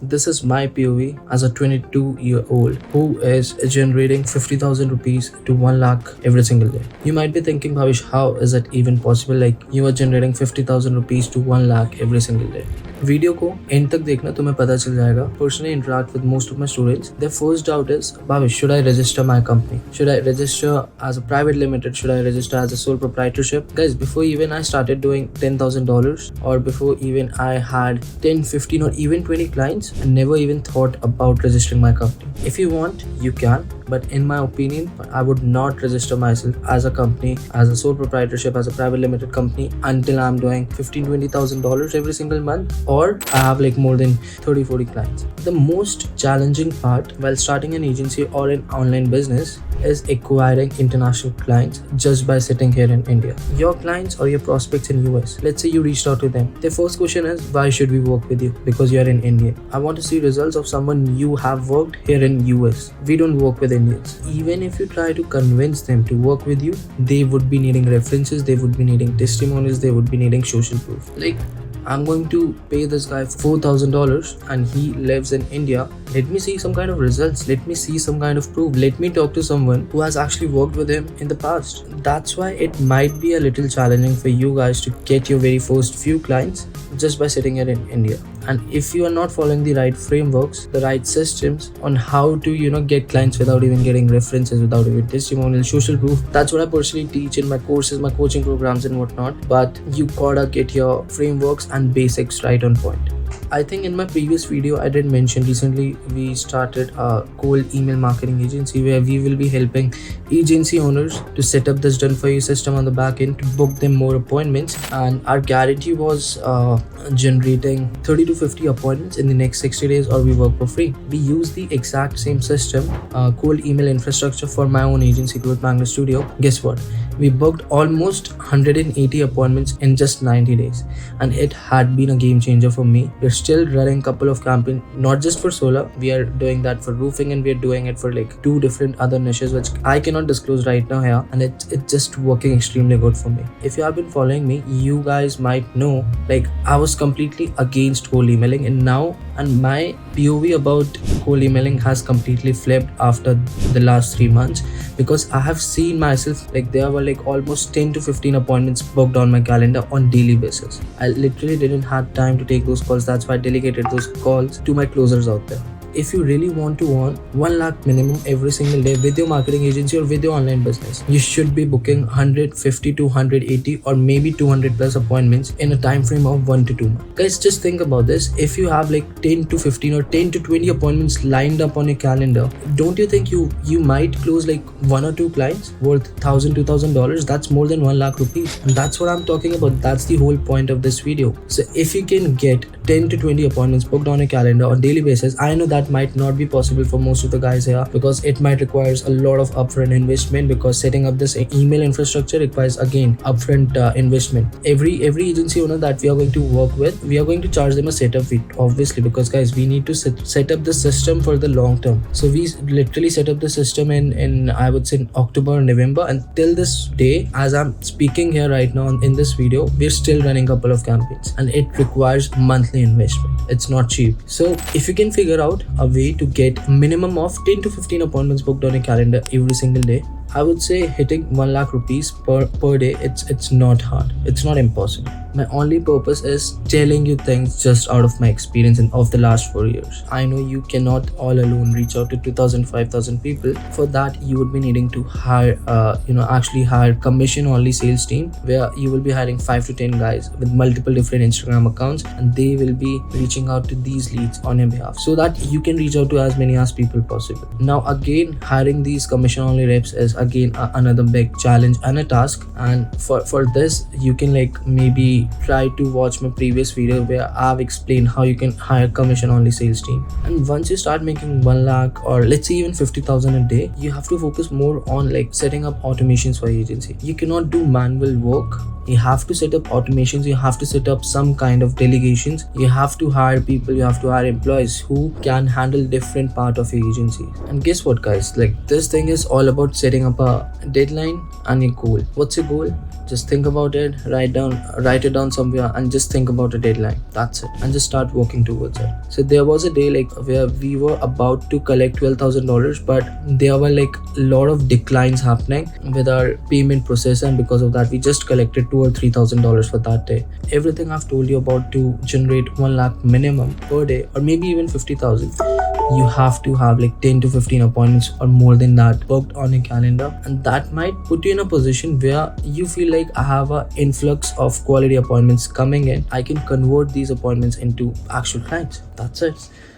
This is my POV as a 22-year-old who is generating 50,000 rupees to 1 lakh every single day. You might be thinking, Bhavesh, how is it even possible? Like you are generating 50,000 rupees to 1 lakh every single day. Video को and तक देखना, तुम्हें पता चल जाएगा. Personally interact with most of my students. Their first doubt is, Bhavesh, should I register my company? Should I register as a private limited? Should I register as a sole proprietorship? Guys, before even I started doing $10,000 or before even I had 10, 15 or even 20 clients, I never even thought about registering my company. If you want, you can. But in my opinion, I would not register myself as a company, as a sole proprietorship, as a private limited company until I'm doing $15,000-$20,000 every single month, or I have like more than 30-40 clients. The most challenging part while starting an agency or an online business is acquiring international clients just by sitting here in India. Your clients or your prospects in US, let's say you reached out to them. Their first question is, why should we work with you? Because you're an Indian. I want to see results of someone you have worked here in US. We don't work with Indians. Even if you try to convince them to work with you, they would be needing references, they would be needing testimonials, they would be needing social proof. Like, I'm going to pay this guy $4,000 and he lives in India. Let me see some kind of results. Let me see some kind of proof. Let me talk to someone who has actually worked with him in the past. That's why it might be a little challenging for you guys to get your very first few clients just by sitting here in India. And if you are not following the right frameworks, the right systems on how to, get clients without even getting references, without even testimonial, social proof, that's what I personally teach in my courses, my coaching programs and whatnot. But you gotta get your frameworks and basics right on point. I think in my previous video, I did mention recently we started a cold email marketing agency where we will be helping agency owners to set up this done for you system on the back end to book them more appointments. And our guarantee was generating 30 to 50 appointments in the next 60 days or we work for free. We use the exact same system, cold email infrastructure for my own agency, Growth Magnet Studio. Guess what? We booked almost 180 appointments in just 90 days. And it had been a game changer for me. We're still running a couple of campaigns, not just for solar. We are doing that for roofing and we're doing it for like 2 different other niches, which I cannot disclose right now here. And it's just working extremely good for me. If you have been following me, you guys might know, like I was completely against cold emailing and my POV about cold emailing has completely flipped after the last 3 months, because I have seen myself, like there were like almost 10 to 15 appointments booked on my calendar on daily basis. I literally didn't have time to take those calls. That's why I delegated those calls to my closers out there. If you really want to earn 1 lakh minimum every single day with your marketing agency or with your online business, you should be booking 150 to 180 or maybe 200 plus appointments in a time frame of 1 to 2 months. Guys, just think about this. If you have like 10 to 15 or 10 to 20 appointments lined up on your calendar, don't you think you might close like 1 or 2 clients worth $1,000, $2,000? That's more than 1 lakh rupees. And that's what I'm talking about. That's the whole point of this video. So if you can get 10 to 20 appointments booked on a calendar on daily basis, I know that might not be possible for most of the guys here because it might requires a lot of upfront investment, because setting up this email infrastructure requires again upfront investment. Every agency owner that we are going to work with, we are going to charge them a setup fee, obviously, because guys, we need to set up the system for the long term. So we literally set up the system in I would say October or November, and till this day as I'm speaking here right now in this video, we're still running a couple of campaigns and it requires monthly investment. It's not cheap. So if you can figure out a way to get minimum of 10 to 15 appointments booked on a calendar every single day, I would say hitting 1 lakh rupees per day, it's not hard. It's not impossible. My only purpose is telling you things just out of my experience and of the last 4 years. I know you cannot all alone reach out to 2,000, 5,000 people. For that, you would be needing to hire, actually hire commission only sales team, where you will be hiring 5 to 10 guys with multiple different Instagram accounts, and they will be reaching out to these leads on your behalf so that you can reach out to as many as people possible. Now again, hiring these commission only reps is again another big challenge and a task. And for this, you can like maybe try to watch my previous video where I've explained how you can hire commission only sales team. And once you start making 1 lakh or let's say even 50,000 a day, you have to focus more on like setting up automations for your agency. You cannot do manual work. You have to set up automations, you have to set up some kind of delegations, you have to hire people, you have to hire employees who can handle different part of your agency. And guess what guys, like this thing is all about setting up a deadline and a goal. What's your goal? Just think about it, write it down somewhere, and just think about a deadline. That's it, and just start working towards it. So there was a day like where we were about to collect $12,000, but there were like a lot of declines happening with our payment process, and because of that, we just collected $2 or $3,000 for that day. Everything I've told you about to generate 1 lakh minimum per day, or maybe even 50,000. You have to have like 10 to 15 appointments or more than that booked on your calendar, and that might put you in a position where you feel like I have an influx of quality appointments coming in. I can convert these appointments into actual clients. That's it.